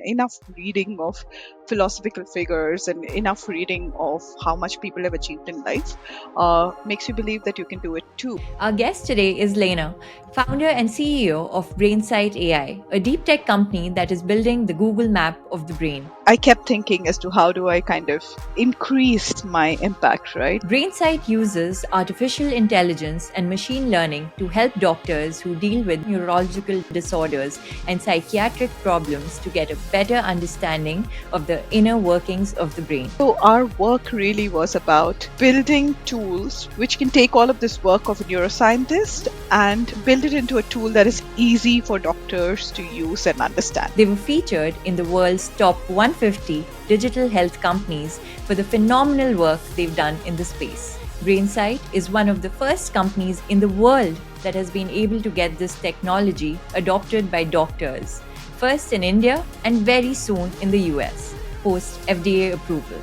enough reading of philosophical figures and enough reading of how much people have achieved in life makes you believe that you can do it too. Our guest today is Laina, founder and CEO of BrainSight.AI, a deep tech company that is building the Google map of the brain. I kept thinking as to how do I kind of increase my impact, right? BrainSight uses artificial intelligence and machine learning to help doctors who deal with neurological disorders and psychiatric problems to get a better understanding of the inner workings of the brain. So our work really was about building tools which can take all of this work of a neuroscientist and build it into a tool that is easy for doctors to use and understand. They were featured in the world's top 150 digital health companies for the phenomenal work they've done in the space. BrainSight is one of the first companies in the world that has been able to get this technology adopted by doctors, first in India and very soon in the US, post FDA approval.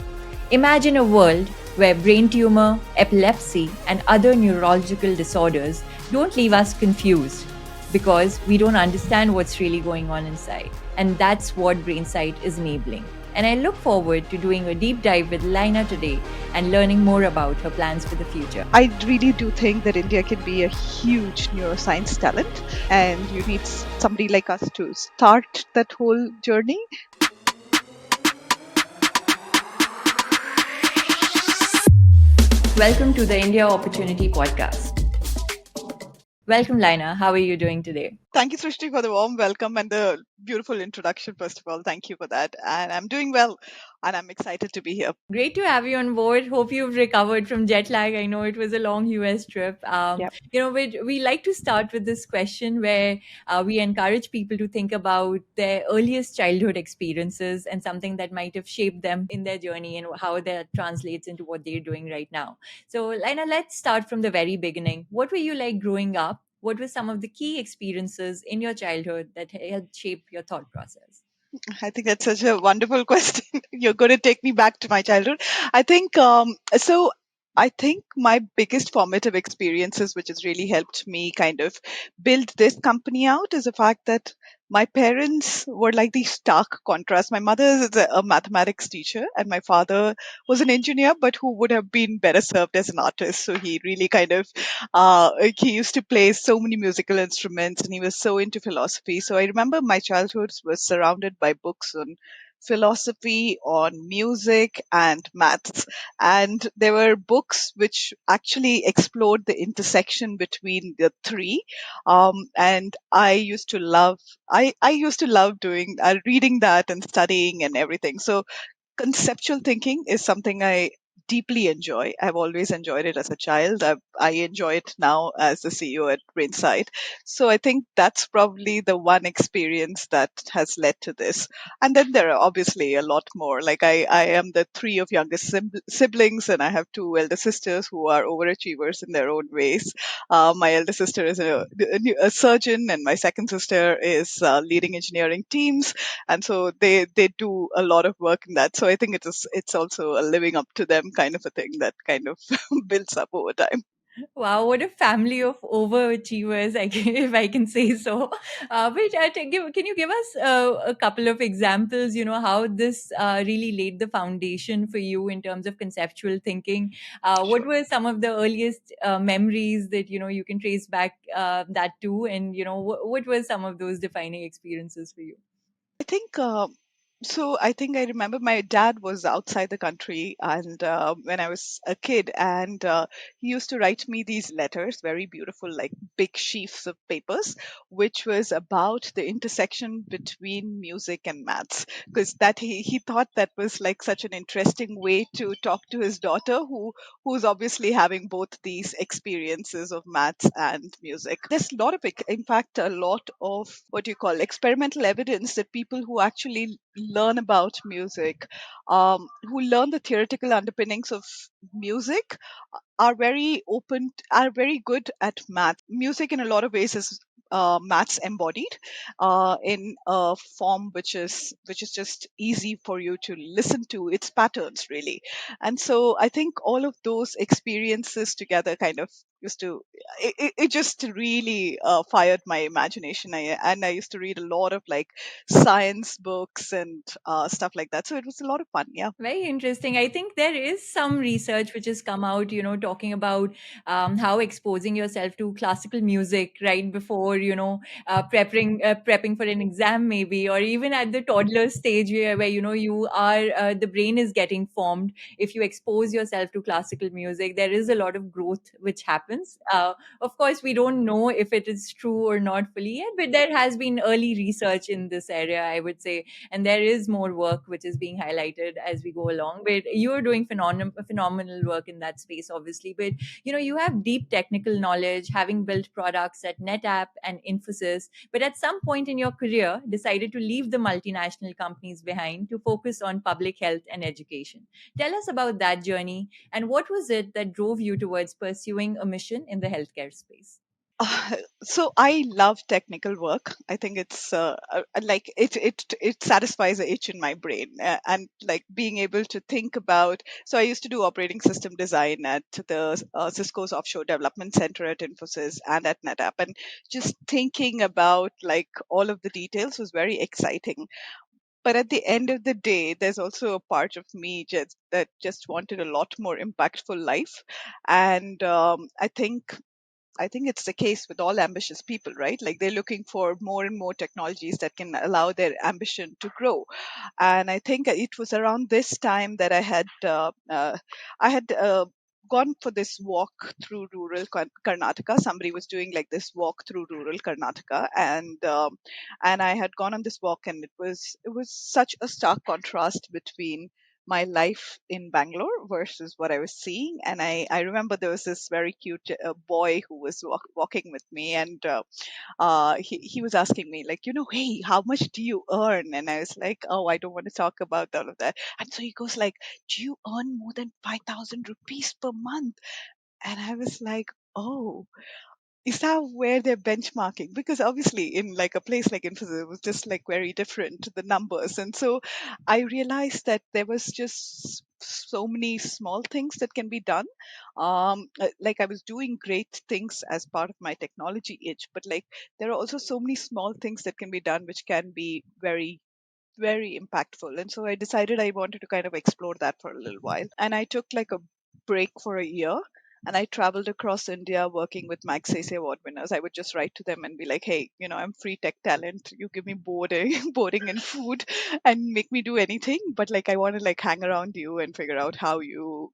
Imagine a world where brain tumor, epilepsy, and other neurological disorders don't leave us confused because we don't understand what's really going on inside. And that's what BrainSight is enabling. And I look forward to doing a deep dive with Laina today and learning more about her plans for the future. I really do think that India can be a huge neuroscience talent, and you need somebody like us to start that whole journey. Welcome to the India Opportunity Podcast. Welcome, Laina. How are you doing today? Thank you, Shrishti, for the warm welcome and the beautiful introduction, first of all. Thank you for that. And I'm doing well, and I'm excited to be here. Great to have you on board. Hope you've recovered from jet lag. I know it was a long US trip. Yeah. We like to start with this question where we encourage people to think about their earliest childhood experiences and something that might have shaped them in their journey and how that translates into what they're doing right now. So, Lina, let's start from the very beginning. What were you like growing up? What were some of the key experiences in your childhood that helped shape your thought process? I think that's such a wonderful question. You're going to take me back to my childhood. I think so. I think my biggest formative experiences, which has really helped me kind of build this company out, is the fact that my parents were like the stark contrast. My mother is a mathematics teacher, and my father was an engineer, but who would have been better served as an artist. So he really kind of he used to play so many musical instruments, and he was so into philosophy. So I remember my childhood was surrounded by books on philosophy, on music, and maths. And there were books which actually explored the intersection between the three. And I used to love doing reading that and studying and everything. So conceptual thinking is something I deeply enjoy. I've always enjoyed it as a child. I enjoy it now as the CEO at BrainSight. So I think that's probably the one experience that has led to this. And then there are obviously a lot more. Like I am the three of youngest siblings, and I have two elder sisters who are overachievers in their own ways. My elder sister is a surgeon, and my second sister is leading engineering teams, and so they do a lot of work in that. So I think it's also a living up to them kind of a thing that kind of builds up over time. Wow, what a family of overachievers, if I can say so. Can you give us a couple of examples, how this really laid the foundation for you in terms of conceptual thinking? What Sure. were some of the earliest memories that, you can trace back that to? And, what were some of those defining experiences for you? I think I think I remember my dad was outside the country, and when I was a kid, and he used to write me these letters, very beautiful, like big sheafs of papers, which was about the intersection between music and maths, because that he thought that was like such an interesting way to talk to his daughter, who's obviously having both these experiences of maths and music. There's a lot of, in fact, a lot of what you call experimental evidence that people who actually learn about music, who learn the theoretical underpinnings of music, are very good at math. Music, in a lot of ways, is maths embodied in a form which is just easy for you to listen to its patterns, really. And so I think all of those experiences together kind of used to it just really fired my imagination. And I used to read a lot of like science books and stuff like that, so it was a lot of fun. Yeah. Very interesting. I think there is some research which has come out, talking about how exposing yourself to classical music right before, prepping for an exam, maybe, or even at the toddler stage where you are, the brain is getting formed. If you expose yourself to classical music, there is a lot of growth which happens. Of course, we don't know if it is true or not fully yet, but there has been early research in this area, I would say, and there is more work which is being highlighted as we go along. But you're doing phenomenal work in that space, obviously. But you have deep technical knowledge, having built products at NetApp and Infosys, but at some point in your career decided to leave the multinational companies behind to focus on public health and education. Tell us about that journey, and what was it that drove you towards pursuing a mission in the healthcare space? So I love technical work. I think it's like it satisfies a itch in my brain, and like being able to think about. So I used to do operating system design at the Cisco's offshore development center at Infosys and at NetApp, and just thinking about like all of the details was very exciting. But at the end of the day, there's also a part of me that just wanted a lot more impactful life, and I think it's the case with all ambitious people, right? Like they're looking for more and more technologies that can allow their ambition to grow. And I think it was around this time that I had gone for this walk through rural Karnataka. Somebody was doing like this walk through rural Karnataka, and I had gone on this walk, and it was such a stark contrast between my life in Bangalore versus what I was seeing. And I remember there was this very cute boy who was walking with me, and he was asking me like, hey, how much do you earn? And I was like, oh, I don't want to talk about all of that. And so he goes like, do you earn more than 5,000 rupees per month? And I was like, oh, is that where they're benchmarking? Because obviously in like a place like Infosys, it was just like very different, the numbers. And so I realized that there was just so many small things that can be done. Like I was doing great things as part of my technology itch, but like there are also so many small things that can be done which can be very very impactful. And so I decided I wanted to kind of explore that for a little while. And I took like a break for a year, and I traveled across India working with Magsaysay award winners. I would just write to them and be like, hey, I'm free tech talent. You give me boarding, boarding and food and make me do anything. But like, I want to like hang around you and figure out how you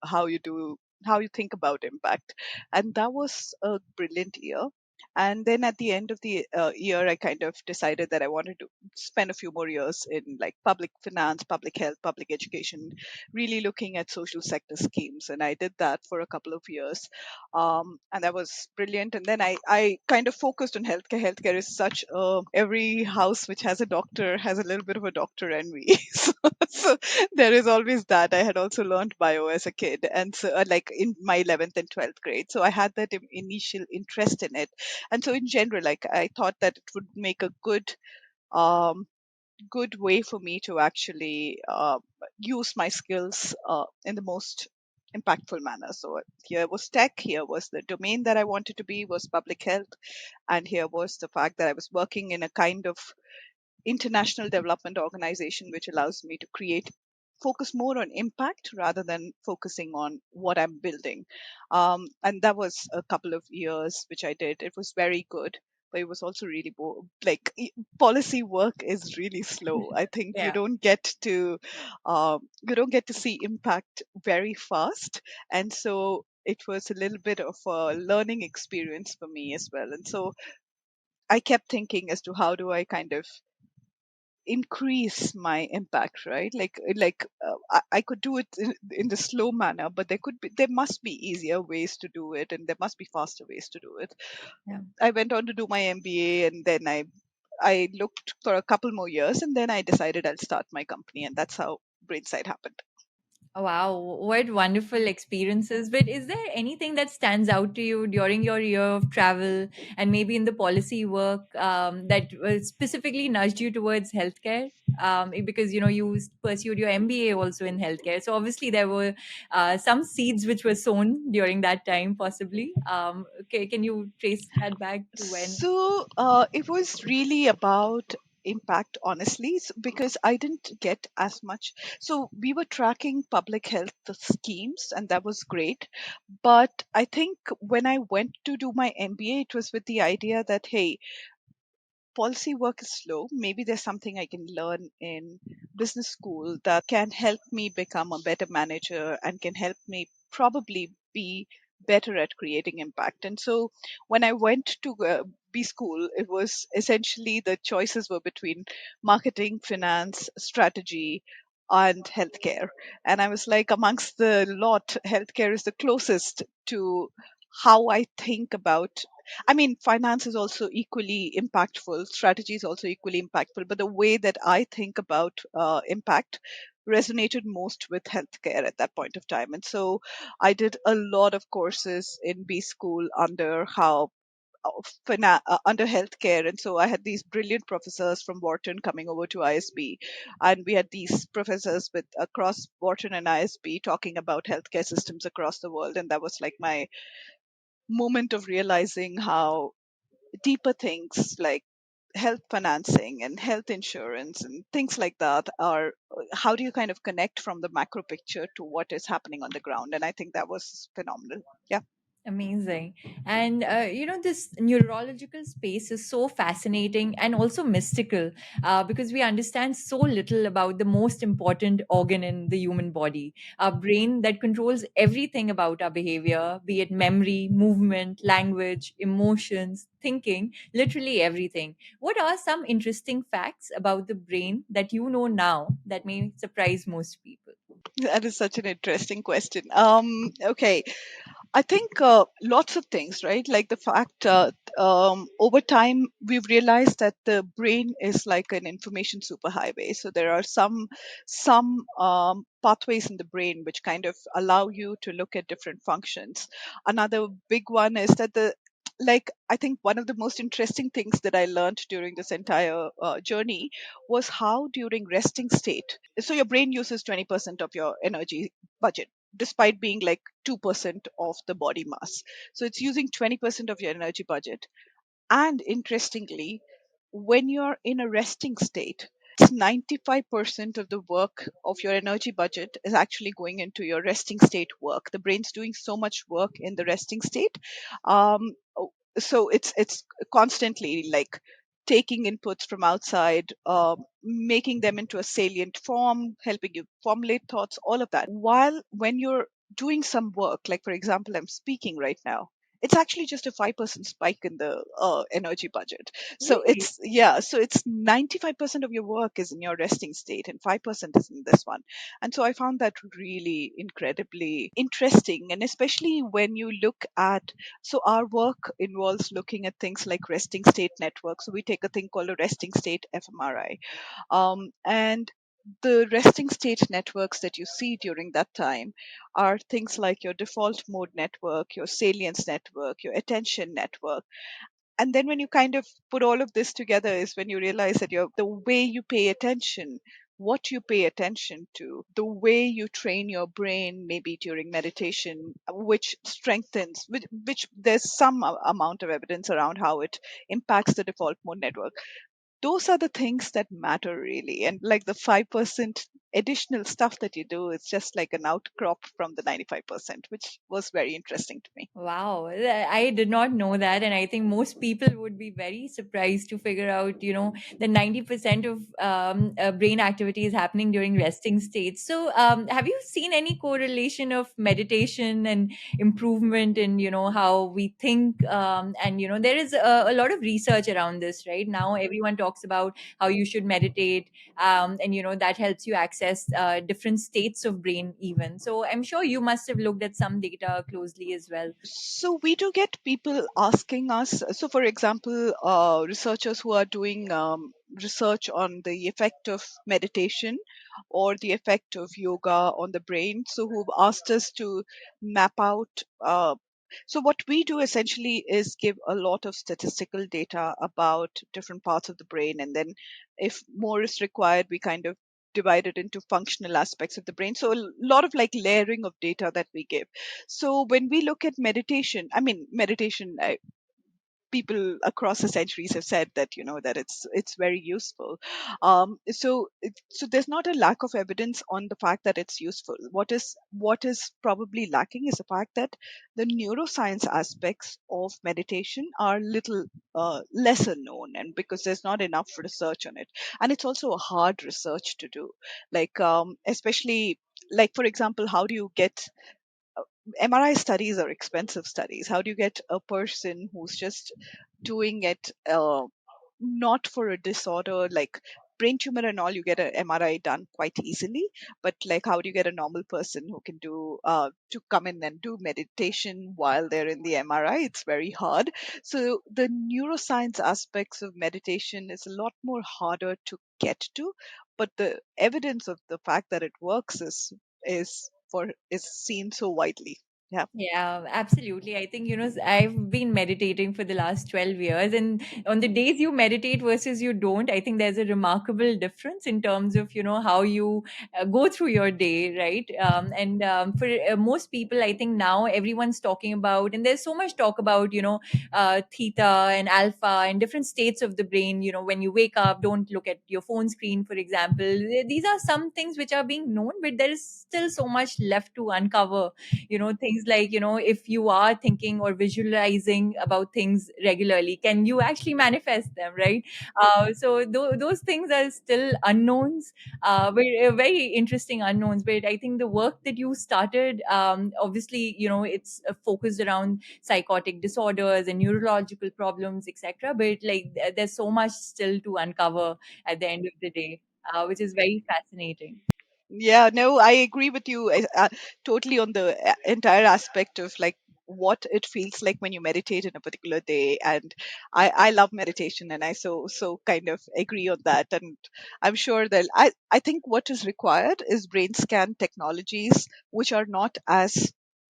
think about impact. And that was a brilliant year. And then at the end of the year, I kind of decided that I wanted to spend a few more years in like public finance, public health, public education, really looking at social sector schemes. And I did that for a couple of years. And that was brilliant. And then I kind of focused on healthcare. Healthcare is such every house which has a doctor has a little bit of a doctor envy. So there is always that. I had also learned bio as a kid. And so like in my 11th and 12th grade. So I had that initial interest in it. And so in general, like I thought that it would make a um, good way for me to actually use my skills in the most impactful manner. So here was tech, here was the domain that I wanted to be was public health, and here was the fact that I was working in a kind of international development organization which allows me to create focus more on impact rather than focusing on what I'm building. And that was a couple of years which I did. It was very good, but it was also really like policy work is really slow. I think Yeah. you don't get to see impact very fast. And so it was a little bit of a learning experience for me as well. And so I kept thinking as to how do I kind of increase my impact, right? I could do it in the slow manner, but there must be easier ways to do it, and there must be faster ways to do it. Yeah. I went on to do my MBA, and then I looked for a couple more years, and then I decided I'll start my company, and that's how BrainSight happened. Wow, what wonderful experiences. But is there anything that stands out to you during your year of travel and maybe in the policy work that specifically nudged you towards healthcare? Because you pursued your MBA also in healthcare. So obviously there were some seeds which were sown during that time, possibly. Okay, can you trace that back to when? So it was really about impact, honestly, because I didn't get as much. So we were tracking public health schemes, and that was great. But I think when I went to do my MBA, it was with the idea that, hey, policy work is slow. Maybe there's something I can learn in business school that can help me become a better manager and can help me probably be better at creating impact. And so when I went to B school, it was essentially the choices were between marketing, finance, strategy, and healthcare. And I was like, amongst the lot, healthcare is the closest to how I think about. I mean, finance is also equally impactful, strategy is also equally impactful, but the way that I think about impact resonated most with healthcare at that point of time. And so I did a lot of courses in B school under under healthcare. And so I had these brilliant professors from Wharton coming over to ISB, and we had these professors with across Wharton and ISB talking about healthcare systems across the world. And that was like my moment of realizing how deeper things like health financing and health insurance and things like that are, how do you kind of connect from the macro picture to what is happening on the ground? And I think that was phenomenal. Yeah. Amazing. And, this neurological space is so fascinating and also mystical because we understand so little about the most important organ in the human body, our brain that controls everything about our behavior, be it memory, movement, language, emotions, thinking, literally everything. What are some interesting facts about the brain that you know now that may surprise most people? That is such an interesting question. Okay, I think lots of things, right? Like the fact over time we've realized that the brain is like an information superhighway. So there are some pathways in the brain which kind of allow you to look at different functions. Another big one is that the like I think one of the most interesting things that I learned during this entire journey was how during resting state, so your brain uses 20% of your energy budget despite being like 2% of the body mass. So it's using 20% of your energy budget. And interestingly, when you're in a resting state, it's 95% of the work of your energy budget is actually going into your resting state work. The brain's doing so much work in the resting state. Um, so it's constantly like taking inputs from outside, making them into a salient form, helping you formulate thoughts, all of that. While when you're doing some work, like for example, I'm speaking right now, it's actually just a 5% spike in the energy budget. So Really? it's 95% of your work is in your resting state and 5% is in this one. And so I found that really incredibly interesting. And especially when you look at, so our work involves looking at things like resting state networks. So we take a thing called a resting state fMRI. And the resting state networks that you see during that time are things like your default mode network, your salience network, your attention network. And then when you kind of put all of this together is when you realize that the way you pay attention, what you pay attention to, the way you train your brain, maybe during meditation, which strengthens, which there's some amount of evidence around how it impacts the default mode network. Those are the things that matter really. And like the 5% additional stuff that you do, it's just like an outcrop from the 95%, which was very interesting to me. Wow, I did not know that, and I think most people would be very surprised to figure out, that 90% of brain activity is happening during resting states. So, have you seen any correlation of meditation and improvement in, how we think? And there is a lot of research around this right now. Everyone talks about how you should meditate, and that helps you access access different states of brain even. So I'm sure you must have looked at some data closely as well. So we do get people asking us. So, for example, researchers who are doing research on the effect of meditation or the effect of yoga on the brain. So, who've asked us to map out. So, what we do essentially is give a lot of statistical data about different parts of the brain, and then, if more is required, we kind of divide it into functional aspects of the brain. So, a lot of like layering of data that we give. So when we look at meditation, I mean, meditation, people across the centuries have said that that it's very useful. So there's not a lack of evidence on the fact that it's useful. What is probably lacking is the fact that the neuroscience aspects of meditation are little lesser known, and because there's not enough research on it, and it's also a hard research to do, like especially, like, for example, how do you get MRI studies are expensive studies. How do you get a person who's just doing it not for a disorder like brain tumor and all? You get an MRI done quite easily, but like, how do you get a normal person who can do to come in and do meditation while they're in the MRI? It's very hard. So the neuroscience aspects of meditation is a lot more harder to get to, but the evidence of the fact that it works is seen so widely. Yeah. Yeah, absolutely. I think, I've been meditating for the last 12 years, and on the days you meditate versus you don't, I think there's a remarkable difference in terms of, how you go through your day, right? And for most people, I think now everyone's talking about, and there's so much talk about, theta and alpha and different states of the brain. When you wake up, don't look at your phone screen, for example. These are some things which are being known, but there is still so much left to uncover. Things like, if you are thinking or visualizing about things regularly, can you actually manifest them, right? Those things are still unknowns, very interesting unknowns. But I think the work that you started, obviously, it's focused around psychotic disorders and neurological problems, etc. But like, there's so much still to uncover at the end of the day, which is very fascinating. Yeah, no, I agree with you totally on the entire aspect of like what it feels like when you meditate in a particular day. And I love meditation, and I so kind of agree on that. And I'm sure that I think what is required is brain scan technologies which are not as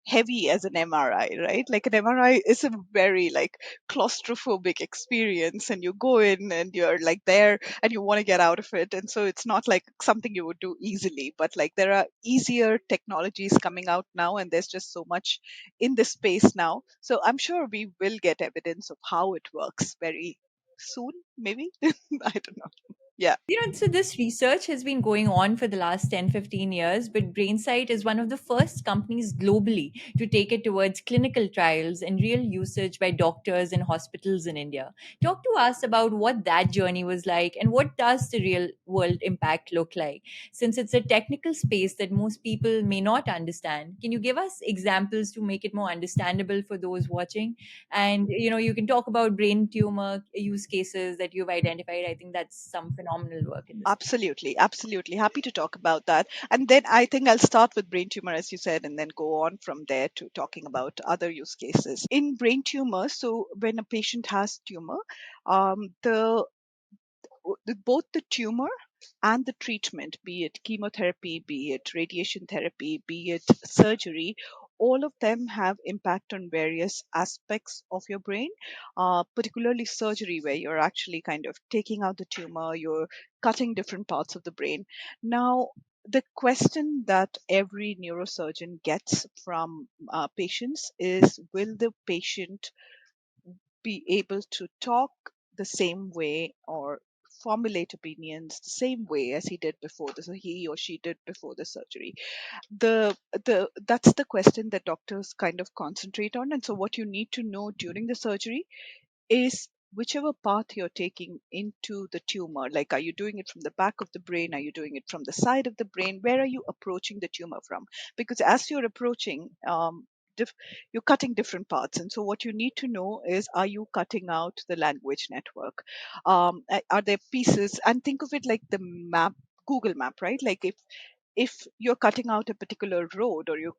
heavy as an MRI, right? Like an MRI is a very like claustrophobic experience, and you go in and you're like there and you want to get out of it, and so it's not like something you would do easily. But like, there are easier technologies coming out now, and there's just so much in this space now, so I'm sure we will get evidence of how it works very soon, maybe. I don't know. Yeah. So this research has been going on for the last 10, 15 years, but BrainSight is one of the first companies globally to take it towards clinical trials and real usage by doctors and hospitals in India. Talk to us about what that journey was like and what does the real world impact look like? Since it's a technical space that most people may not understand, can you give us examples to make it more understandable for those watching? And you can talk about brain tumor use cases that you've identified. I think that's some phenomenal work in this space. Absolutely, absolutely. Happy to talk about that. And then I think I'll start with brain tumor, as you said, and then go on from there to talking about other use cases. In brain tumor, so when a patient has tumor, the both the tumor and the treatment, be it chemotherapy, be it radiation therapy, be it surgery, all of them have impact on various aspects of your brain, particularly surgery, where you're actually kind of taking out the tumor, you're cutting different parts of the brain. Now, the question that every neurosurgeon gets from patients is, will the patient be able to talk the same way or formulate opinions the same way as he or she did before the surgery? The That's the question that doctors kind of concentrate on. And so what you need to know during the surgery is, whichever path you're taking into the tumor, like, are you doing it from the back of the brain, are you doing it from the side of the brain, where are you approaching the tumor from? Because as you're approaching, you're cutting different parts, and so what you need to know is, are you cutting out the language network? Are there pieces, and think of it like the map, Google Map, right? Like if you're cutting out a particular road or you're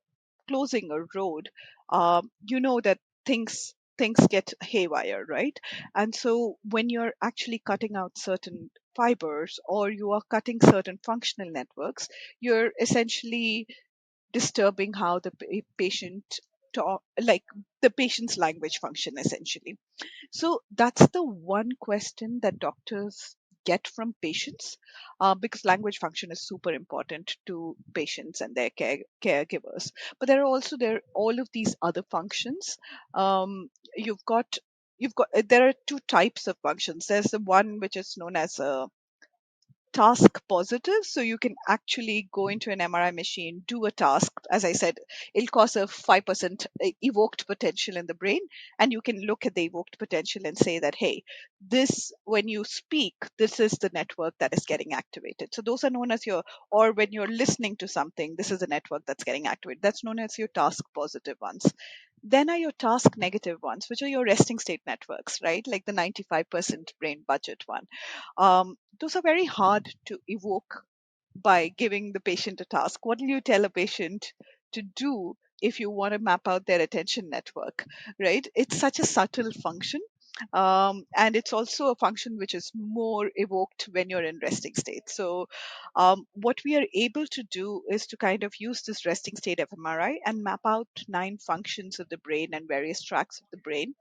closing a road, you know that things get haywire, right? And so when you're actually cutting out certain fibers or you are cutting certain functional networks, you're essentially disturbing how the patient talk, like the patient's language function essentially. So that's the one question that doctors get from patients, because language function is super important to patients and their caregivers. But there are all of these other functions. You've got there are two types of functions. There's the one which is known as a task positive. So you can actually go into an MRI machine, do a task. As I said, it'll cause a 5% evoked potential in the brain. And you can look at the evoked potential and say that, hey, this, when you speak, this is the network that is getting activated. So those are known as your, or when you're listening to something, this is the network that's getting activated. That's known as your task positive ones. Then are your task negative ones, which are your resting state networks, right? Like the 95% brain budget one. Those are very hard to evoke by giving the patient a task. What do you tell a patient to do if you want to map out their attention network, right? It's such a subtle function. And it's also a function which is more evoked when you're in resting state. So, what we are able to do is to kind of use this resting state fMRI and map out 9 functions of the brain and various tracts of the brain,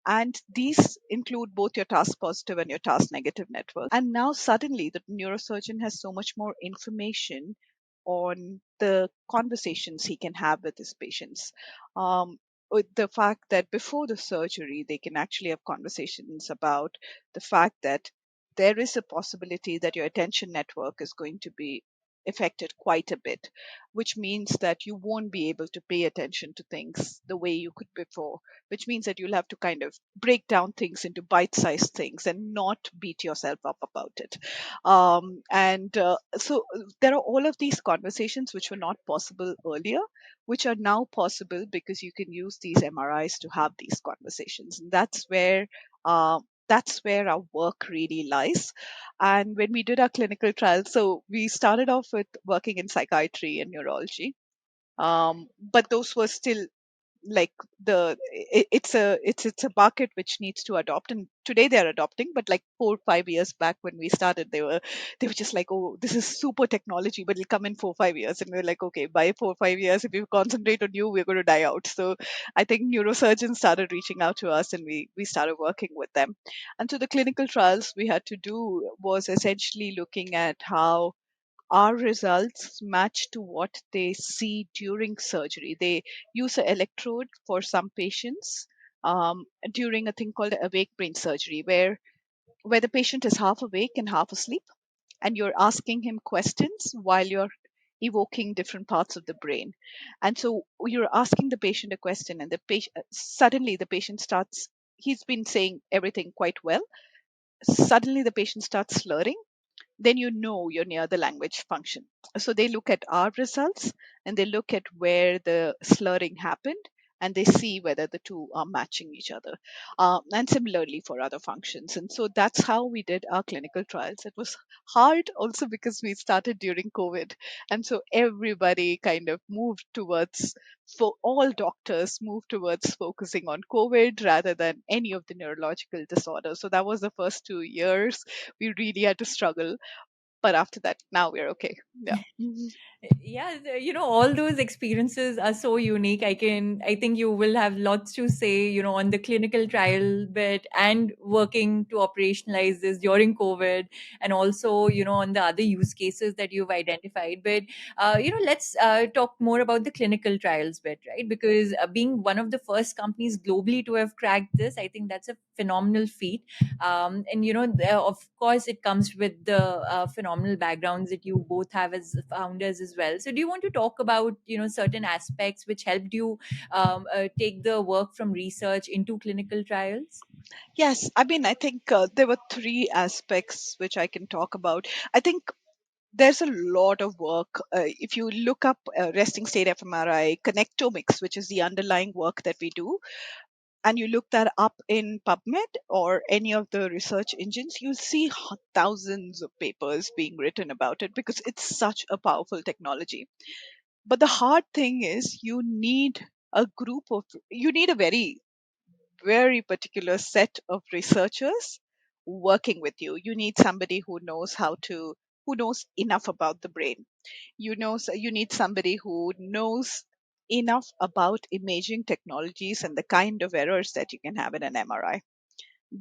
and these include both your task positive and your task negative networks. And now suddenly the neurosurgeon has so much more information on the conversations he can have with his patients. With the fact that before the surgery, they can actually have conversations about the fact that there is a possibility that your attention network is going to be affected quite a bit, which means that you won't be able to pay attention to things the way you could before, which means that you'll have to kind of break down things into bite-sized things and not beat yourself up about it. And so there are all of these conversations which were not possible earlier, which are now possible because you can use these MRIs to have these conversations. And that's where our work really lies. And when we did our clinical trials, so we started off with working in psychiatry and neurology, but those were still like it's a market which needs to adopt, and today they're adopting, but like 4 or 5 years back when we started, they were just like, oh, this is super technology, but it'll come in 4 or 5 years, and we're like, okay, by 4 or 5 years if we concentrate on you, we're going to die out. So I think neurosurgeons started reaching out to us, and we started working with them. And so the clinical trials we had to do was essentially looking at how our results match to what they see during surgery. They use an electrode for some patients during a thing called awake brain surgery, where the patient is half awake and half asleep, and you're asking him questions while you're evoking different parts of the brain. And so you're asking the patient a question, and the patient suddenly the patient starts. He's been saying everything quite well. Suddenly the patient starts slurring, then you know you're near the language function. So they look at our results and they look at where the slurring happened, and they see whether the two are matching each other. And similarly for other functions. And so that's how we did our clinical trials. It was hard also because we started during COVID. And so everybody kind of moved towards, for all doctors moved towards focusing on COVID rather than any of the neurological disorders. So that was the first 2 years we really had to struggle, but after that, now we're okay. Yeah. Mhm. Yeah, all those experiences are so unique. I think you will have lots to say, on the clinical trial bit and working to operationalize this during COVID, and also, on the other use cases that you've identified. But let's talk more about the clinical trials bit, right? Because being one of the first companies globally to have cracked this, I think that's a phenomenal feat. And of course it comes with the phenomenal backgrounds that you both have as founders as well. So do you want to talk about certain aspects which helped you take the work from research into clinical trials? Yes, I mean, I think there were 3 aspects which I can talk about. I think there's a lot of work. If you look up resting state fMRI, connectomics, which is the underlying work that we do, and you look that up in PubMed or any of the research engines, you'll see thousands of papers being written about it because it's such a powerful technology. But the hard thing is you need a very particular set of researchers working with you. You need somebody who knows enough about the brain. You need somebody who knows enough about imaging technologies and the kind of errors that you can have in an MRI.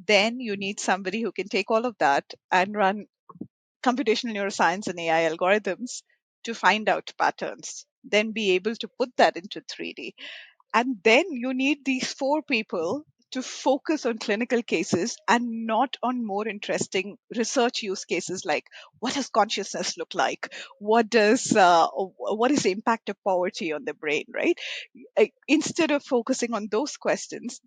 Then you need somebody who can take all of that and run computational neuroscience and AI algorithms to find out patterns, then be able to put that into 3D. And then you need these four people to focus on clinical cases and not on more interesting research use cases like what does consciousness look like? What is the impact of poverty on the brain, right? Instead of focusing on those questions,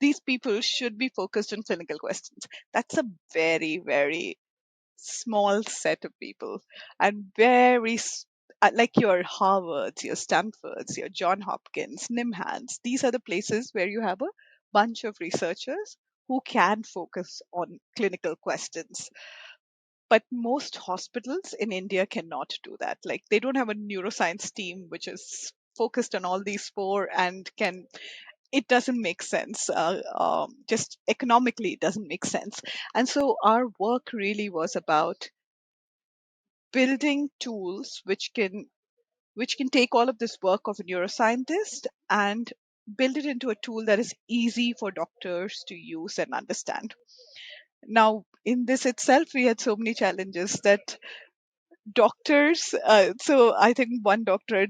these people should be focused on clinical questions. That's a very small set of people, and like your Harvards, your Stanfords, your John Hopkins, NIMHANS. These are the places where you have a bunch of researchers who can focus on clinical questions. But most hospitals in India cannot do that. Like they don't have a neuroscience team which is focused on all these four and can it doesn't make sense. Just economically, it doesn't make sense. And so our work really was about building tools which can take all of this work of a neuroscientist and build it into a tool that is easy for doctors to use and understand. Now, in this itself, we had so many challenges that doctors so I think one doctor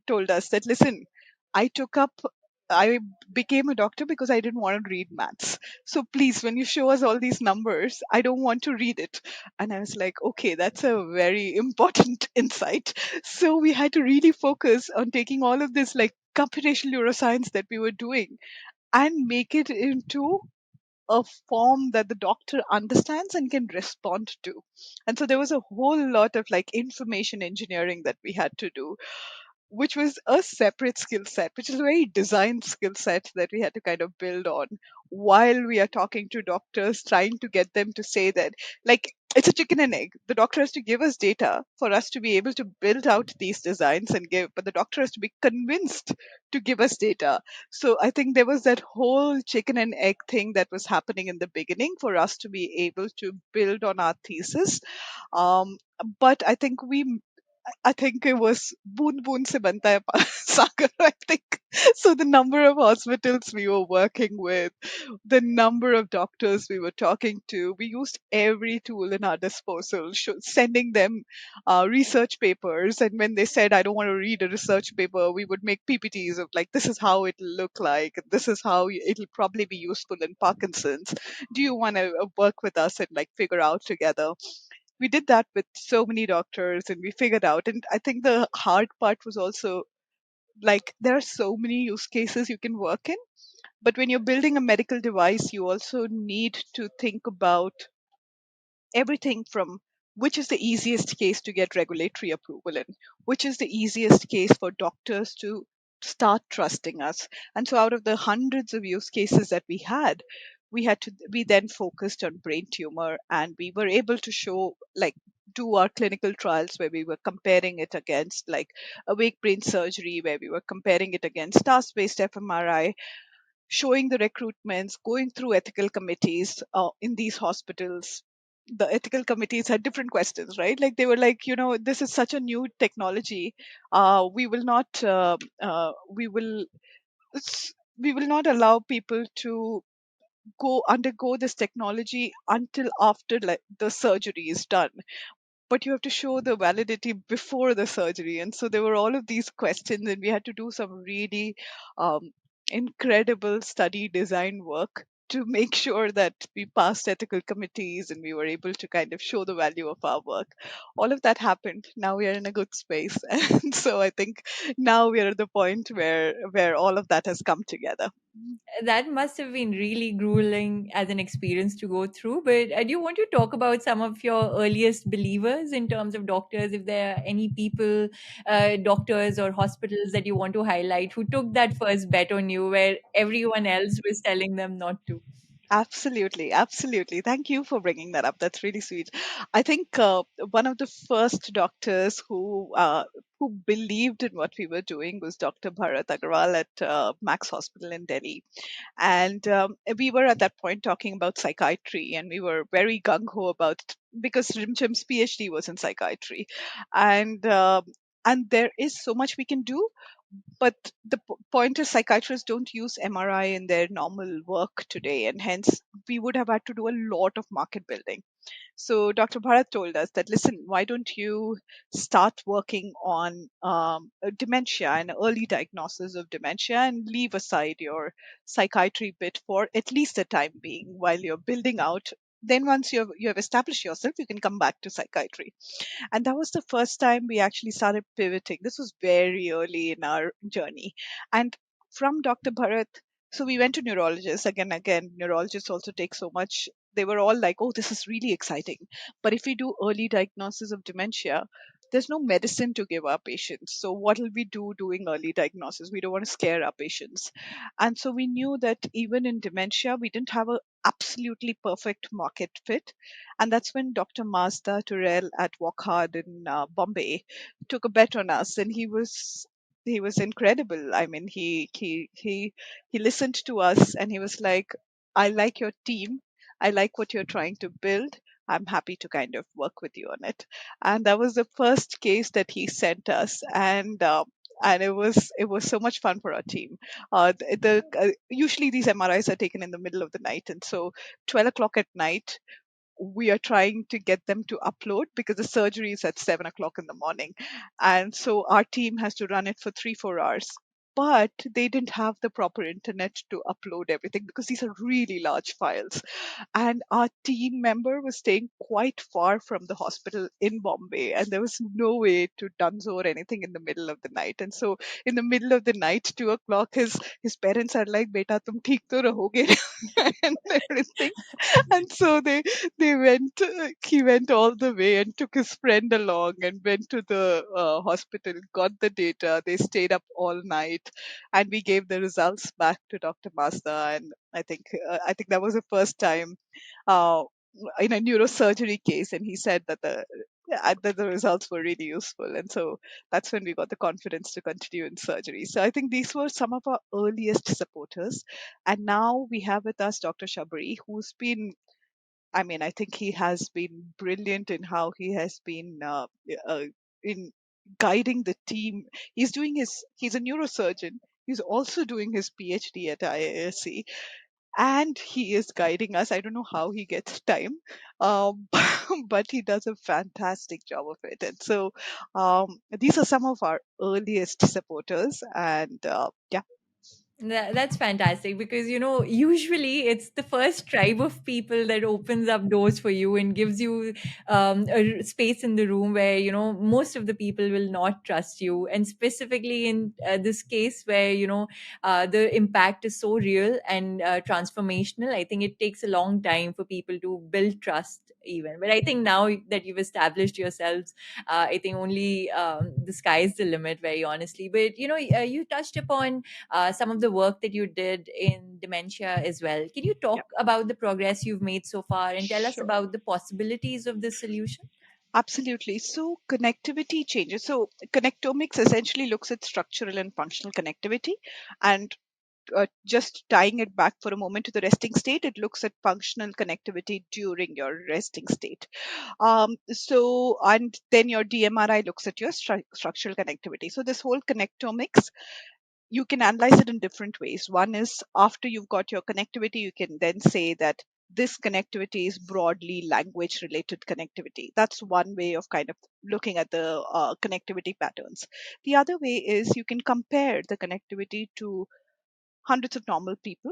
told us that, listen, i took up I became a doctor because I didn't want to read maths, so please, when you show us all these numbers, I don't want to read it. And I was like, okay, that's a very important insight. So we had to really focus on taking all of this like computational neuroscience that we were doing and make it into a form that the doctor understands and can respond to. And so there was a whole lot of like information engineering that we had to do, which was a separate skill set, which is a very designed skill set that we had to kind of build on while we are talking to doctors, trying to get them to say that, like, it's a chicken and egg. The doctor has to give us data for us to be able to build out these designs and give, but the doctor has to be convinced to give us data. So I think there was that whole chicken and egg thing that was happening in the beginning for us to be able to build on our thesis. Um, but I think it was boon boon se banta hai sagar, I think. So the number of hospitals we were working with, the number of doctors we were talking to, we used every tool in our disposal, sending them research papers. And when they said, I don't want to read a research paper, we would make PPTs of like, this is how it'll look like. This is how it'll probably be useful in Parkinson's. Do you want to work with us and like figure out together? We did that with so many doctors and we figured out. And I think the hard part was also like there are so many use cases you can work in, but when you're building a medical device, you also need to think about everything from which is the easiest case to get regulatory approval in, which is the easiest case for doctors to start trusting us. And so out of the hundreds of use cases that we then focused on brain tumor, and we were able to show like do our clinical trials where we were comparing it against like awake brain surgery, where we were comparing it against task-based fMRI, showing the recruitments, going through ethical committees in these hospitals. The ethical committees had different questions, right? Like they were like, this is such a new technology. We will not, s- we will not allow people to go undergo this technology until after like the surgery is done, but you have to show the validity before the surgery. And so there were all of these questions, and we had to do some really um, incredible study design work to make sure that we passed ethical committees and we were able to kind of show the value of our work. All of that happened. Now we are in a good space. And so I think now we are at the point where all of that has come together. That must have been really grueling as an experience to go through. But do you want to talk about some of your earliest believers in terms of doctors? If there are any people, doctors or hospitals that you want to highlight who took that first bet on you where everyone else was telling them not to? Absolutely, absolutely. Thank you for bringing that up. That's really sweet. I think one of the first doctors who believed in what we were doing was Dr. Bharat Agarwal at Max Hospital in Delhi, and we were at that point talking about psychiatry, and we were very gung ho about it because Rimchim's PhD was in psychiatry, and and there is so much we can do, but the point is psychiatrists don't use MRI in their normal work today, and hence we would have had to do a lot of market building. So Dr. Bharat told us that, listen, why don't you start working on dementia and early diagnosis of dementia and leave aside your psychiatry bit for at least the time being while you're building out. Then once you have established yourself, you can come back to psychiatry. And that was the first time we actually started pivoting. This was very early in our journey. And from Dr. Bharat, so we went to neurologists again. Neurologists also take so much. They were all like, oh, this is really exciting. But if we do early diagnosis of dementia, there's no medicine to give our patients. So what will we do doing early diagnosis? We don't want to scare our patients. And so we knew that even in dementia, we didn't have a absolutely perfect market fit. And that's when Dr. Mazda Turrell at Walk Hard in Bombay took a bet on us, and he was incredible. I mean, he listened to us, and he was like, "I like your team. I like what you're trying to build. I'm happy to kind of work with you on it." And that was the first case that he sent us, and it was so much fun for our team. Usually these MRIs are taken in the middle of the night, and so 12 o'clock at night we are trying to get them to upload because the surgery is at 7 o'clock in the morning. And so our team has to run it for 3, 4 hours. But they didn't have the proper internet to upload everything because these are really large files. And our team member was staying quite far from the hospital in Bombay, and there was no way to dunzo or anything in the middle of the night. And so, in the middle of the night, 2 o'clock, his parents are like, "Beta, tum theek to rahoge," and everything. And so they went he went all the way and took his friend along and went to the hospital, got the data. They stayed up all night, and we gave the results back to Dr. Mazda. And I think that was the first time uh, in a neurosurgery case, and he said that the results were really useful. And so that's when we got the confidence to continue in surgery. So I think these were some of our earliest supporters. And now we have with us Dr. Shabri, who's been, I mean, I think he has been brilliant in how he has been uh, in guiding the team. He's a neurosurgeon. He's also doing his PhD at IISc, and he is guiding us. I don't know how he gets time, um, but he does a fantastic job of it. And so these are some of our earliest supporters. And yeah, That's fantastic because usually it's the first tribe of people that opens up doors for you and gives you space in the room where most of the people will not trust you, and specifically in this case where the impact is so real and transformational. I think it takes a long time for people to build trust, even. But I think now that you've established yourselves, I think only the sky is the limit, very honestly. But you touched upon some of the work that you did in dementia as well. Can you yeah, talk about the progress you've made so far and tell us sure. about the possibilities of this solution? Absolutely. So connectivity changes. So connectomics essentially looks at structural and functional connectivity. And just tying it back for a moment to the resting state, it looks at functional connectivity during your resting state. And then your DMRI looks at your structural connectivity. So this whole connectomics, you can analyze it in different ways. One is, after you've got your connectivity, you can then say that this connectivity is broadly language related connectivity. That's one way of kind of looking at the connectivity patterns. The other way is you can compare the connectivity to hundreds of normal people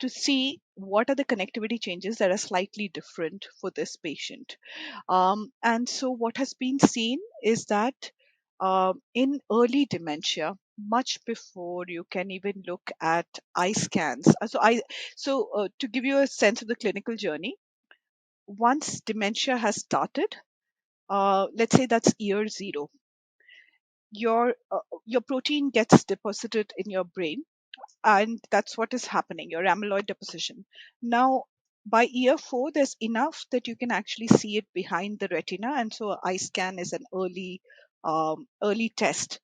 to see what are the connectivity changes that are slightly different for this patient. And so what has been seen is that in early dementia, much before you can even look at eye scans. To give you a sense of the clinical journey, once dementia has started, let's say that's year zero, your protein gets deposited in your brain, and that's what is happening, your amyloid deposition. Now, by year four, there's enough that you can actually see it behind the retina, and so eye scan is an early test.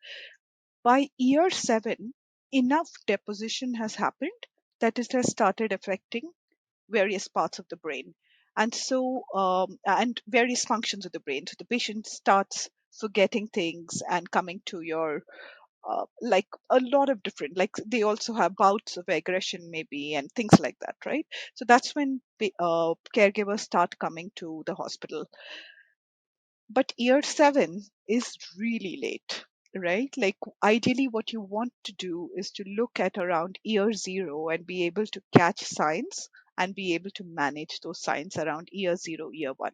By year seven, enough deposition has happened that it has started affecting various parts of the brain, and various functions of the brain. So the patient starts forgetting things and coming to your like a lot of different, like they also have bouts of aggression maybe and things like that, right? So that's when caregivers start coming to the hospital. But year seven is really late, right? Like ideally what you want to do is to look at around year zero and be able to catch signs and be able to manage those signs around year zero, year one.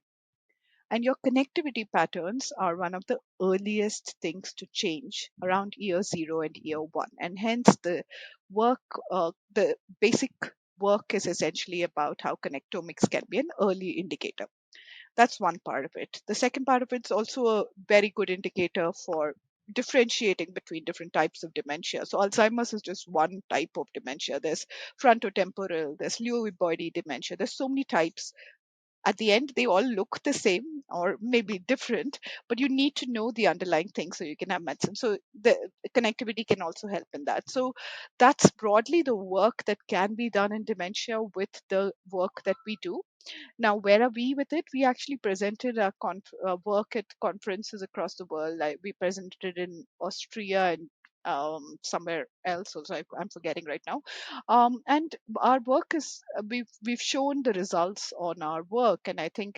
And your connectivity patterns are one of the earliest things to change around year zero and year one. And hence work, the basic work is essentially about how connectomics can be an early indicator. That's one part of it. The second part of it's also a very good indicator for differentiating between different types of dementia. So Alzheimer's is just one type of dementia. There's frontotemporal, there's Lewy body dementia. There's so many types. At the end, they all look the same or maybe different, but you need to know the underlying thing so you can have medicine. So the connectivity can also help in that. So that's broadly the work that can be done in dementia with the work that we do. Now, where are we with it? We actually presented our work at conferences across the world. Like we presented it in Austria and somewhere else. Also, I'm forgetting right now. And our work is we've shown the results on our work, and I think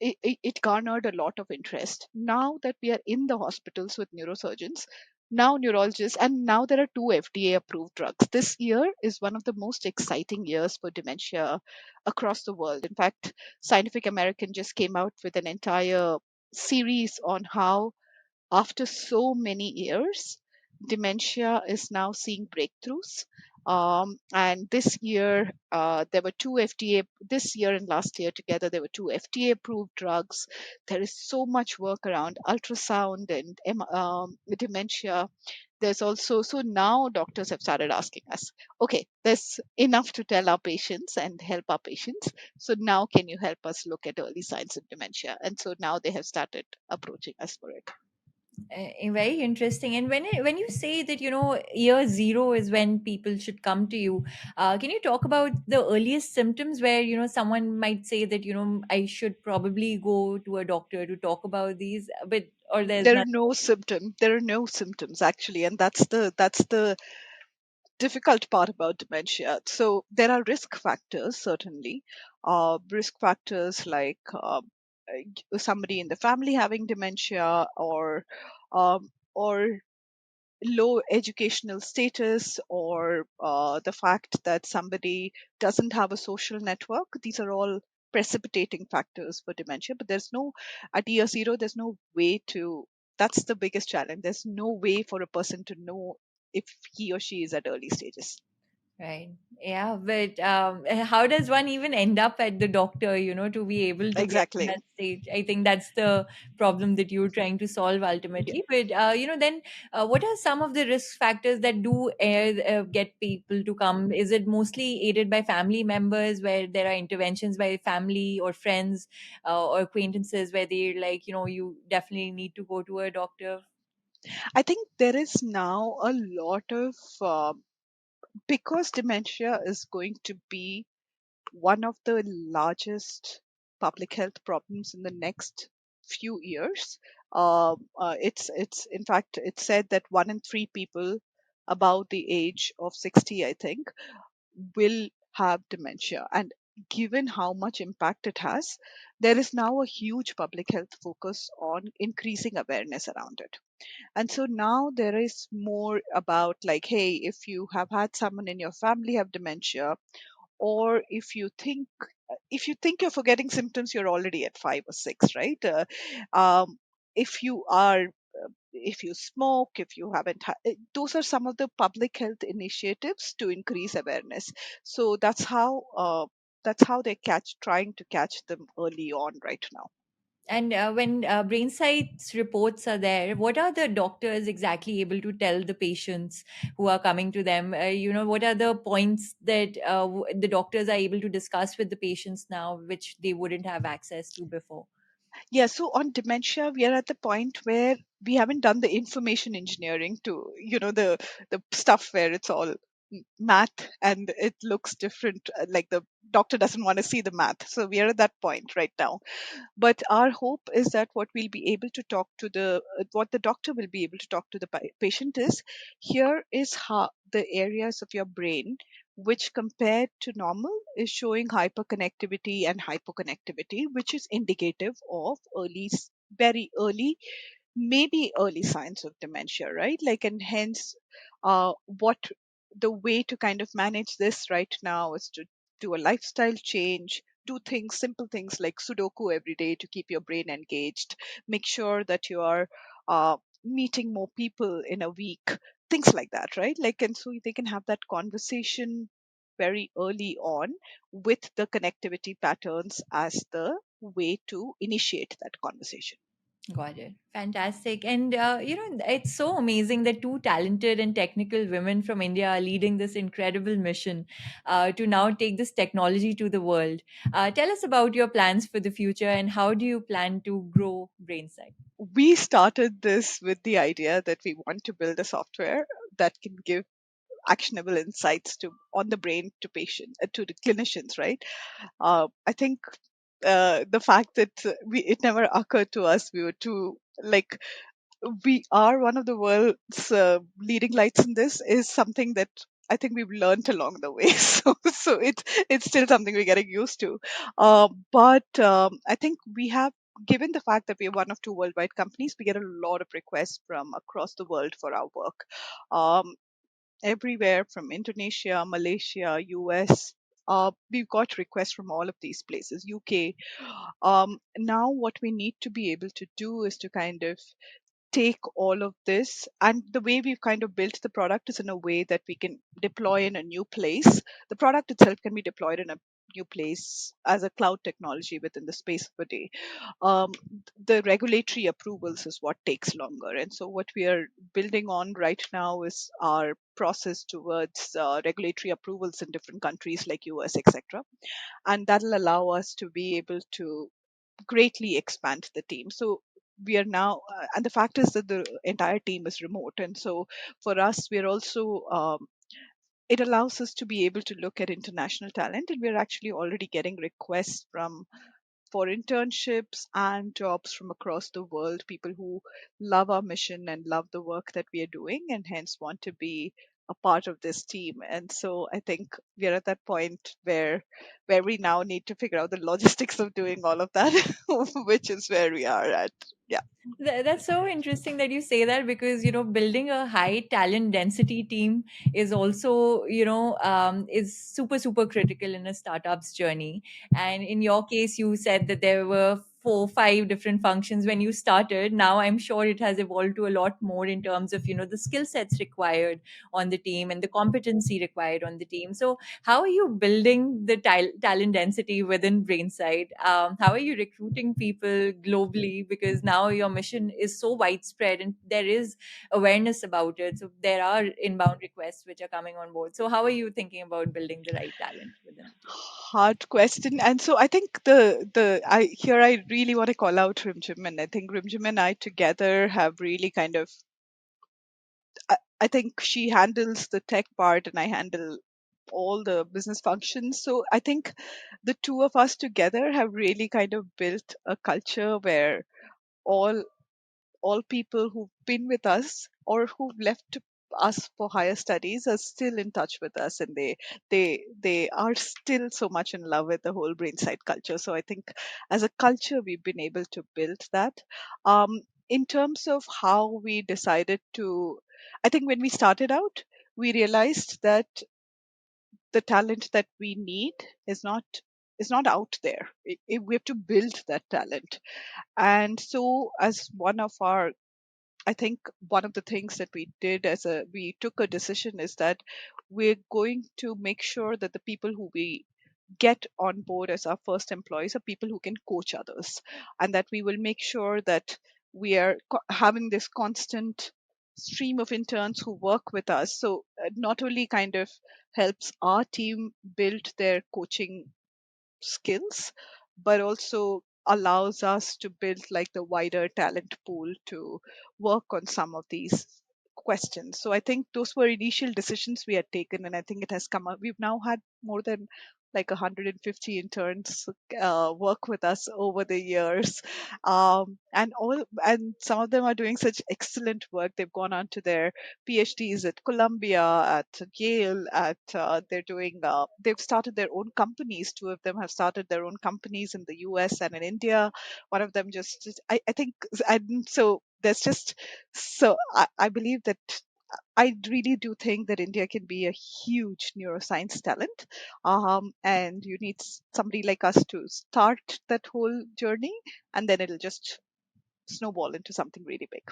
it garnered a lot of interest. Now that we are in the hospitals with neurosurgeons, now neurologists, and now there are two FDA approved drugs. This year is one of the most exciting years for dementia across the world. In fact, Scientific American just came out with an entire series on how, after so many years, dementia is now seeing breakthroughs. And this year, there were two FDA, this year and last year together, there were two FDA approved drugs. There is so much work around ultrasound and dementia. There's also, so now doctors have started asking us, okay, there's enough to tell our patients and help our patients. So now can you help us look at early signs of dementia? And so now they have started approaching us for it. Very interesting. And when you say that year zero is when people should come to you, can you talk about the earliest symptoms where someone might say that I should probably go to a doctor to talk about these, but or there's There are not. no symptom there are no symptoms actually, and that's the difficult part about dementia. So there are risk factors, certainly. Risk factors like somebody in the family having dementia, or low educational status, or the fact that somebody doesn't have a social network. These are all precipitating factors for dementia, but at year zero, there's no way to, that's the biggest challenge. There's no way for a person to know if he or she is at early stages. Right. Yeah, but how does one even end up at the doctor, to be able to get to Exactly. that stage? I think that's the problem that you're trying to solve Yeah. ultimately. But, then what are some of the risk factors that do get people to come? Is it mostly aided by family members where there are interventions by family or friends or acquaintances where they're like, you definitely need to go to a doctor? I think there is now a lot of, because dementia is going to be one of the largest public health problems in the next few years. It's in fact, it's said that one in three people above the age of 60, I think, will have dementia. And given how much impact it has, there is now a huge public health focus on increasing awareness around it. And so now there is more about like, hey, if you have had someone in your family have dementia, or if you think you're forgetting symptoms, you're already at 5 or 6, right? um, if you are if you smoke, if you haven't those are some of the public health initiatives to increase awareness. So that's how they catch trying to catch them early on right now. And when brain sites reports are there, what are the doctors exactly able to tell the patients who are coming to them? What are the points that the doctors are able to discuss with the patients now, which they wouldn't have access to before? Yeah, so on dementia, we are at the point where we haven't done the information engineering to, the stuff where it's all math and it looks different. Like the doctor doesn't want to see the math. So we are at that point right now. But our hope is that what the doctor will be able to talk to the patient is, here is how the areas of your brain which compared to normal is showing hyperconnectivity and hypoconnectivity, which is indicative of very early, maybe early signs of dementia, right? Like, and hence, what the way to kind of manage this right now is to do a lifestyle change, do things, simple things like Sudoku every day to keep your brain engaged, make sure that you are meeting more people in a week, things like that, right? Like, and so they can have that conversation very early on with the connectivity patterns as the way to initiate that conversation. Got it. Fantastic. And, it's so amazing that two talented and technical women from India are leading this incredible mission to now take this technology to the world. Tell us about your plans for the future and how do you plan to grow BrainSight? We started this with the idea that we want to build a software that can give actionable insights to on the brain to patient to the clinicians, right? I think the fact that it never occurred to us, we were too like, we are one of the world's leading lights in this, is something that I think we've learned along the way. So it's still something we're getting used to. But I think we have, given the fact that we are one of two worldwide companies, we get a lot of requests from across the world for our work. Um, Everywhere from Indonesia, Malaysia, US. We've got requests from all of these places, UK. Now, what we need to be able to do is to kind of take all of this, and the way we've kind of built the product is in a way that we can deploy in a new place. The product itself can be deployed in a new place as a cloud technology within the space of a day. um, the regulatory approvals is what takes longer, and so what we are building on right now is our process towards regulatory approvals in different countries like US, etc., and that'll allow us to be able to greatly expand the team. So we are now, and the fact is that the entire team is remote. And so for us, we're also, it allows us to be able to look at international talent. And we're actually already getting requests for internships and jobs from across the world, people who love our mission and love the work that we are doing and hence want to be a part of this team. And so I think we are at that point where we now need to figure out the logistics of doing all of that, which is where we are at. Yeah. That's so interesting that you say that because building a high talent density team is also is super super critical in a startup's journey. And in your case, you said that there were 4 5 different functions when you started. Now I'm sure it has evolved to a lot more in terms of the skill sets required on the team and the competency required on the team. So how are you building the talent density within Brainsight? How are you recruiting people globally? Because now your mission is so widespread and there is awareness about it. So there are inbound requests which are coming on board. So how are you thinking about building the right talent within the team? Hard question. And so I think I really want to call out Rimjim, and I think Rimjim and I together have really kind of, I think she handles the tech part and I handle all the business functions. So I think the two of us together have really kind of built a culture where all all people who've been with us or who've left us for higher studies are still in touch with us, and they are still so much in love with the whole BrainSight culture. So I think as a culture we've been able to build that. In terms of how we decided to, I think when we started out, we realized that the talent that we need is not out there. We have to build that talent. And so as one of our I think one of the things that we took a decision is that we're going to make sure that the people who we get on board as our first employees are people who can coach others, and that we will make sure that we are having this constant stream of interns who work with us. So not only kind of helps our team build their coaching skills, but also allows us to build like the wider talent pool to work on some of these questions. So I think those were initial decisions we had taken, and I think it has come up. We've now had more than like 150 interns work with us over the years, and some of them are doing such excellent work. They've gone on to their PhDs at Columbia, at Yale, at they've started their own companies. Two of them have started their own companies in the US and in India. One of them I think, and so there's just, so I believe that I really do think that India can be a huge neuroscience talent. And you need somebody like us to start that whole journey, and then it'll just snowball into something really big.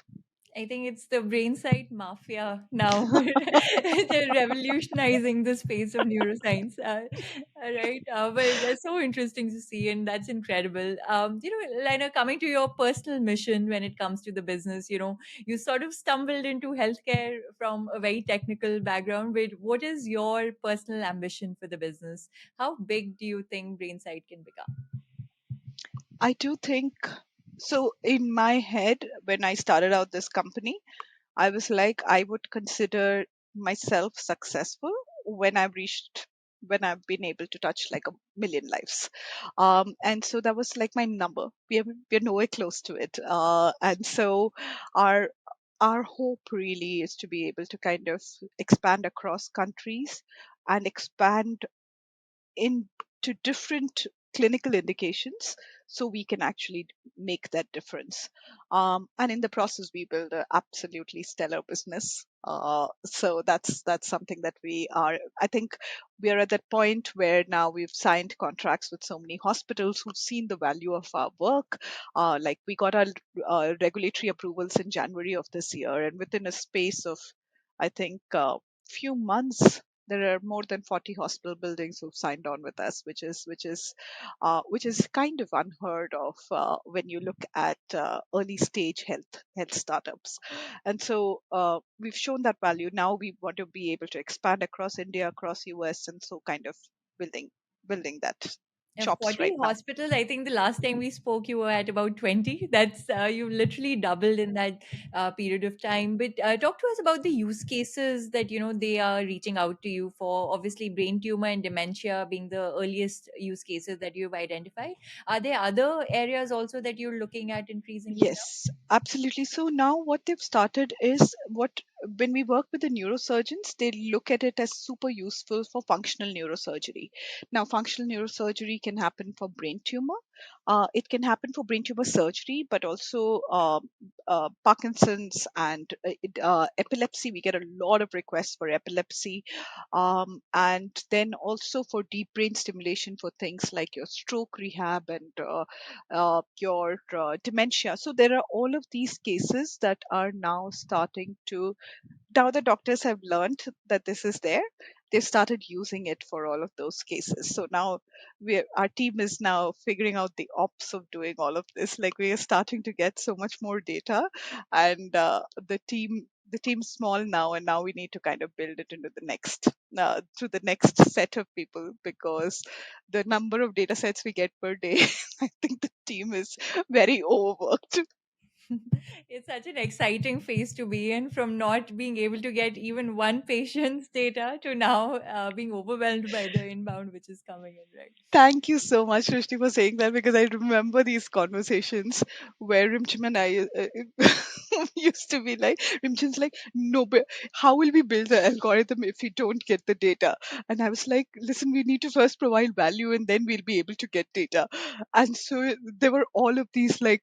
I think it's the brain site mafia now. They're revolutionizing the space of neuroscience. Right. Well, that's so interesting to see, and that's incredible. Lina, coming to your personal mission when it comes to the business, you sort of stumbled into healthcare from a very technical background. But what is your personal ambition for the business? How big do you think BrainSight can become? I do think so. In my head, when I started out this company, I was like, I would consider myself successful when when I've been able to touch like a million lives. And so that was like my number. We're nowhere close to it. And so our our hope really is to be able to kind of expand across countries and expand into different clinical indications, so we can actually make that difference. And in the process we build a absolutely stellar business. So that's something that we are, I think we are at that point where now we've signed contracts with so many hospitals who've seen the value of our work. Like we got our regulatory approvals in January of this year, and within a space of, I think, few months, there are more than 40 hospital buildings who've signed on with us, which is kind of unheard of when you look at early stage health startups. And so we've shown that value. Now we want to be able to expand across India, across US, and so kind of building building that chops 40 right now. hospitals. I think the last time we spoke, you were at about 20. That's you literally doubled in that period of time. But talk to us about the use cases that they are reaching out to you for. Obviously, brain tumor and dementia being the earliest use cases that you've identified. Are there other areas also that you're looking at increasingly now? Yes, absolutely. So now what they've started is, what when we work with the neurosurgeons, they look at it as super useful for functional neurosurgery. Now, functional neurosurgery can happen for brain tumor. It can happen for brain tumor surgery, but also Parkinson's and epilepsy. We get a lot of requests for epilepsy, and then also for deep brain stimulation for things like your stroke rehab and your dementia. So there are all of these cases that are now starting to, now the doctors have learned that this is there. They've started using it for all of those cases. So now our team is now figuring out the ops of doing all of this. Like we are starting to get so much more data, and the team's small now, and now we need to kind of build it into the next to the next set of people, because the number of data sets we get per day, I think the team is very overworked. It's such an exciting phase to be in, from not being able to get even one patient's data to now being overwhelmed by the inbound which is coming in, right? Thank you so much, Shrishti, for saying that, because I remember these conversations where Rimchim and I used to be like, Rimchim's like, no, but how will we build the algorithm if we don't get the data? And I was like, listen, we need to first provide value and then we'll be able to get data. And so there were all of these like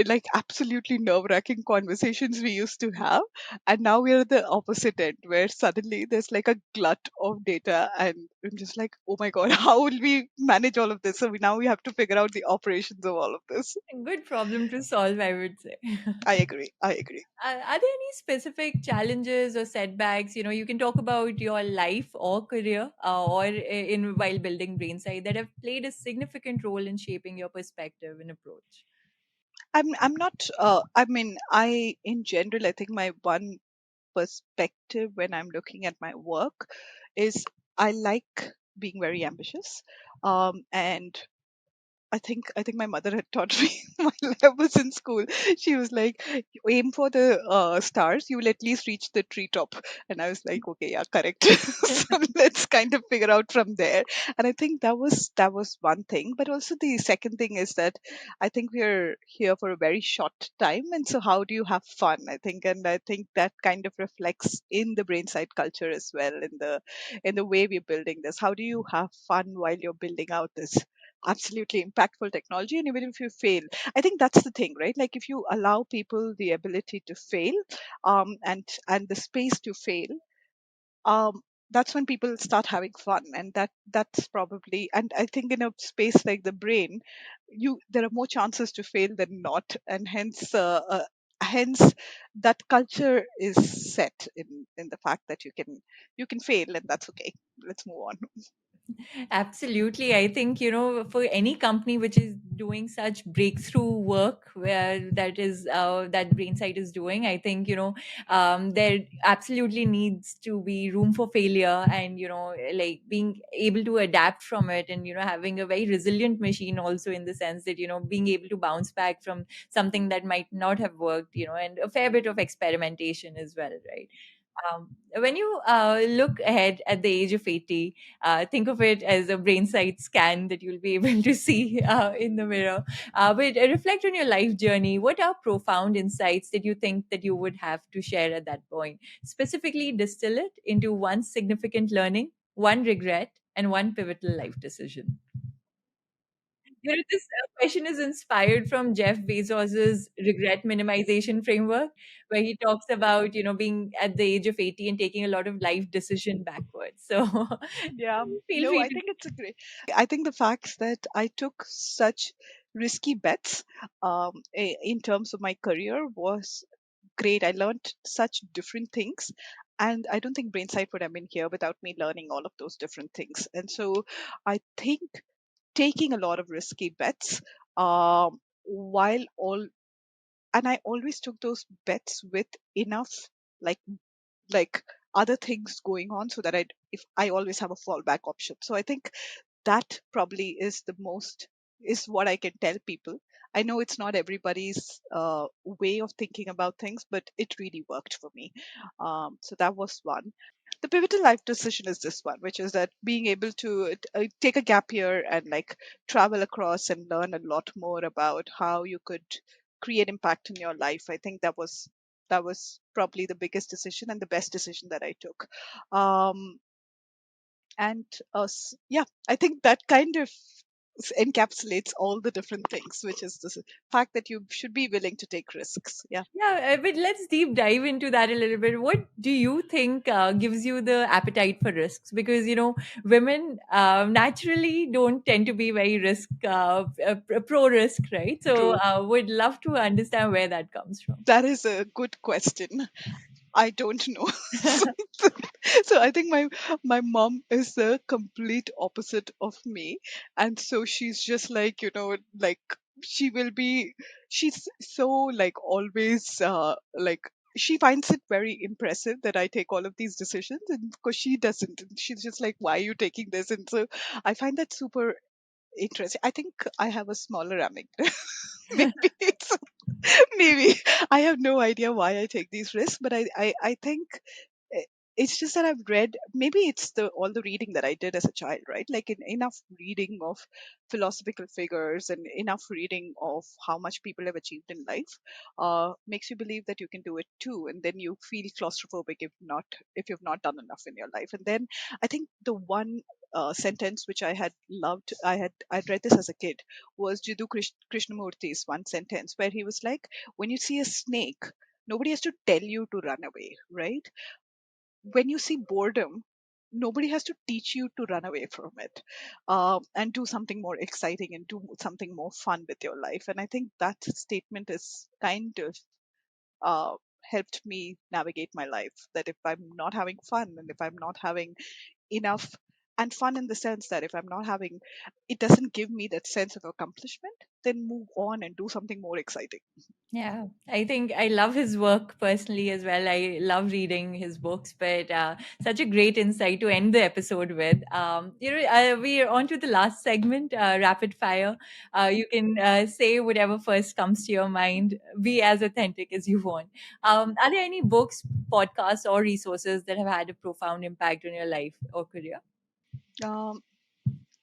like absolutely nerve-wracking conversations we used to have, and now we're at the opposite end where suddenly there's like a glut of data, and I'm just like, oh my god, how will we manage all of this? So now we have to figure out the operations of all of this. Good problem to solve, I would say. I agree, I agree. Are there any specific challenges or setbacks? You can talk about your life or career, or in while building BrainSight, that have played a significant role in shaping your perspective and approach. I'm not I mean, I in general, I think my one perspective when I'm looking at my work is I like being very ambitious. And I think my mother had taught me while I was in school. She was like, "Aim for the stars. You will at least reach the treetop." And I was like, "Okay, yeah, correct." So let's kind of figure out from there. And I think that was one thing. But also the second thing is that I think we're here for a very short time, and so how do you have fun? And I think that kind of reflects in the brain side culture as well, in the way we're building this. How do you have fun while you're building out this absolutely impactful technology? And even if you fail, I think that's the thing, right? Like if you allow people the ability to fail, and the space to fail, um that's when people start having fun. And that's probably, and I think in a space like the brain, you there are more chances to fail than not, and hence that culture is set in the fact that you can fail, and that's okay. Let's move on. Absolutely. I think, for any company which is doing such breakthrough work where that BrainSight is doing, I think, there absolutely needs to be room for failure and, like being able to adapt from it and, having a very resilient machine also in the sense that, being able to bounce back from something that might not have worked, and a fair bit of experimentation as well, right? When you look ahead at the age of 80, think of it as a brain site scan that you'll be able to see in the mirror. But reflect on your life journey. What are profound insights that you think that you would have to share at that point? Specifically, distill it into one significant learning, one regret, and one pivotal life decision. This question is inspired from Jeff Bezos's regret minimization framework, where he talks about, being at the age of 80 and taking a lot of life decision backwards. So Yeah, feel no, free I to. think it's a great. I think the facts that I took such risky bets in terms of my career was great. I learned such different things, and I don't think Brainsight would have been here without me learning all of those different things. And so I think taking a lot of risky bets, while all, and I always took those bets with enough, like like other things going on, so that if I always have a fallback option. So I think that probably is what I can tell people. I know it's not everybody's way of thinking about things, but it really worked for me. So that was one. The pivotal life decision is this one, which is that being able to take a gap year and like travel across and learn a lot more about how you could create impact in your life. I think that was probably the biggest decision and the best decision that I took. Um, and yeah, I think that kind of encapsulates all the different things, which is the fact that you should be willing to take risks. Yeah, Yeah, but let's deep dive into that a little bit. What do you think gives you the appetite for risks? Because, women naturally don't tend to be very pro risk, right? So, true. would love to understand where that comes from. That is a good question. I don't know. so, so I think my mom is the complete opposite of me, and so she's just like, like she will be. She's so like always like. She finds it very impressive that I take all of these decisions, and because she doesn't, and she's just like, "Why are you taking this?" And so I find that super interesting. I think I have a smaller amygdala. Maybe it's maybe I have no idea why I take these risks, but I think it's just that I've read, maybe it's the all the reading that I did as a child, right? Like enough reading of philosophical figures and enough reading of how much people have achieved in life makes you believe that you can do it too. And then you feel claustrophobic if you've not done enough in your life. And then I think the one sentence which I had loved, I'd read this as a kid, was Krishnamurti's one sentence where he was like, when you see a snake, nobody has to tell you to run away, right? When you see boredom, nobody has to teach you to run away from it, and do something more exciting and do something more fun with your life. And I think that statement is kind of uh, helped me navigate my life. That if I'm not having fun and if I'm not having enough, and fun in the sense that if I'm not having, it doesn't give me that sense of accomplishment, then move on and do something more exciting. Yeah, I think I love his work personally as well. I love reading his books, but such a great insight to end the episode with. We are on to the last segment, rapid fire. You can say whatever first comes to your mind, be as authentic as you want. Are there any books, podcasts, or resources that have had a profound impact on your life or career? Um,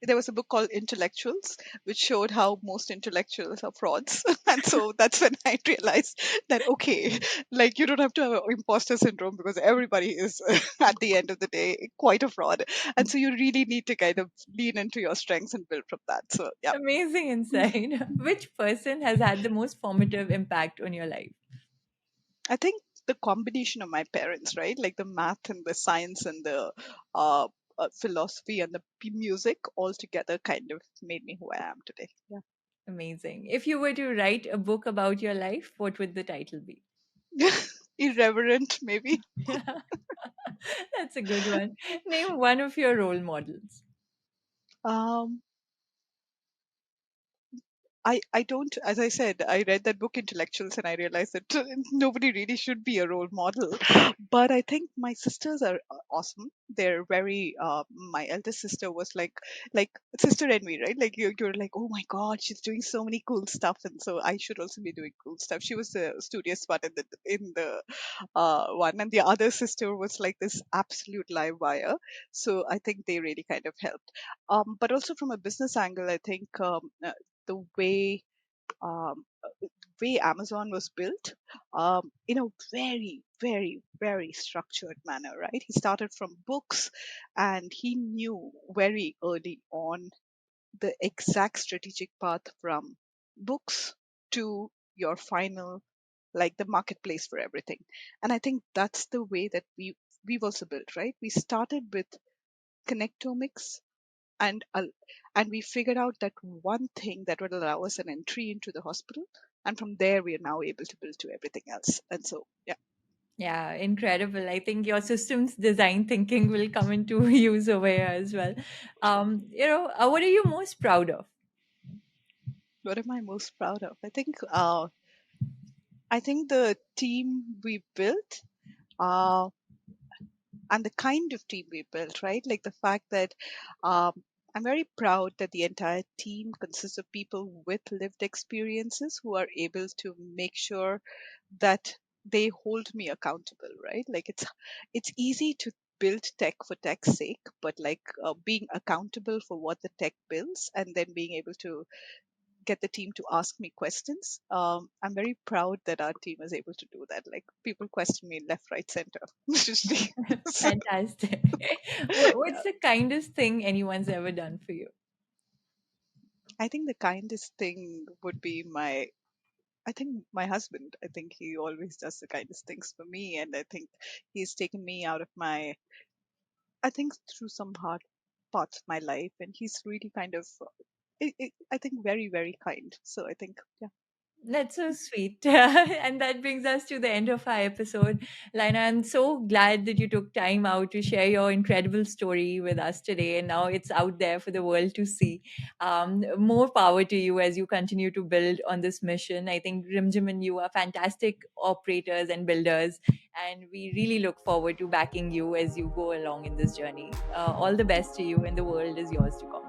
there was a book called Intellectuals, which showed how most intellectuals are frauds. And so that's when I realized that, okay, like you don't have to have an imposter syndrome because everybody is, at the end of the day, quite a fraud. And so you really need to kind of lean into your strengths and build from that. So, yeah. Amazing insight. Which person has had the most formative impact on your life? I think the combination of my parents, right? Like the math and the science and the uh, philosophy and the music all together kind of made me who I am today. Amazing. If you were to write a book about your life, what would the title be? Yeah. Irreverent, maybe. That's a good one. Name one of your role models. Um, I don't, as I said, I read that book Intellectuals and I realized that nobody really should be a role model. But I think my sisters are awesome. They're very, my eldest sister was like sister envy, right? Like you're like, oh my God, she's doing so many cool stuff. And so I should also be doing cool stuff. She was the studious one in the one. And the other sister was like this absolute live wire. So I think they really kind of helped. But also from a business angle, I think the way Amazon was built in a very, very, very structured manner, right? He started from books and he knew very early on the exact strategic path from books to your final, like the marketplace for everything. And I think that's the way that we've also built, right? We started with connectomics and and we figured out that one thing that would allow us an entry into the hospital, and from there we are now able to build to everything else. And so, yeah. Yeah, incredible. I think your systems design thinking will come into use over here as well. What are you most proud of? What am I most proud of? I think the team we built, uh, and the kind of team we built, right? Like the fact that um, I'm very proud that the entire team consists of people with lived experiences who are able to make sure that they hold me accountable, right? Like it's easy to build tech for tech's sake, but like being accountable for what the tech builds and then being able to get the team to ask me questions. I'm very proud that our team is able to do that. Like people question me left, right, center. Shrishti. So, Fantastic. yeah, What's the kindest thing anyone's ever done for you? I think the kindest thing would be I think my husband. I think he always does the kindest things for me, and I think he's taken me out of I think through some hard parts of my life, and he's really kind of, I think, very, very kind. So I think, yeah. That's so sweet. And that brings us to the end of our episode. Laina, I'm so glad that you took time out to share your incredible story with us today. And now it's out there for the world to see. More power to you as you continue to build on this mission. I think Rimjim and you are fantastic operators and builders. And we really look forward to backing you as you go along in this journey. All the best to you, and the world is yours to conquer.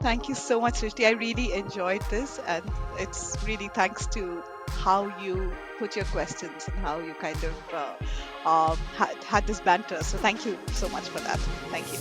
Thank you so much, Srishti. I really enjoyed this, and it's really thanks to how you put your questions and how you kind of had this banter. So thank you so much for that. Thank you.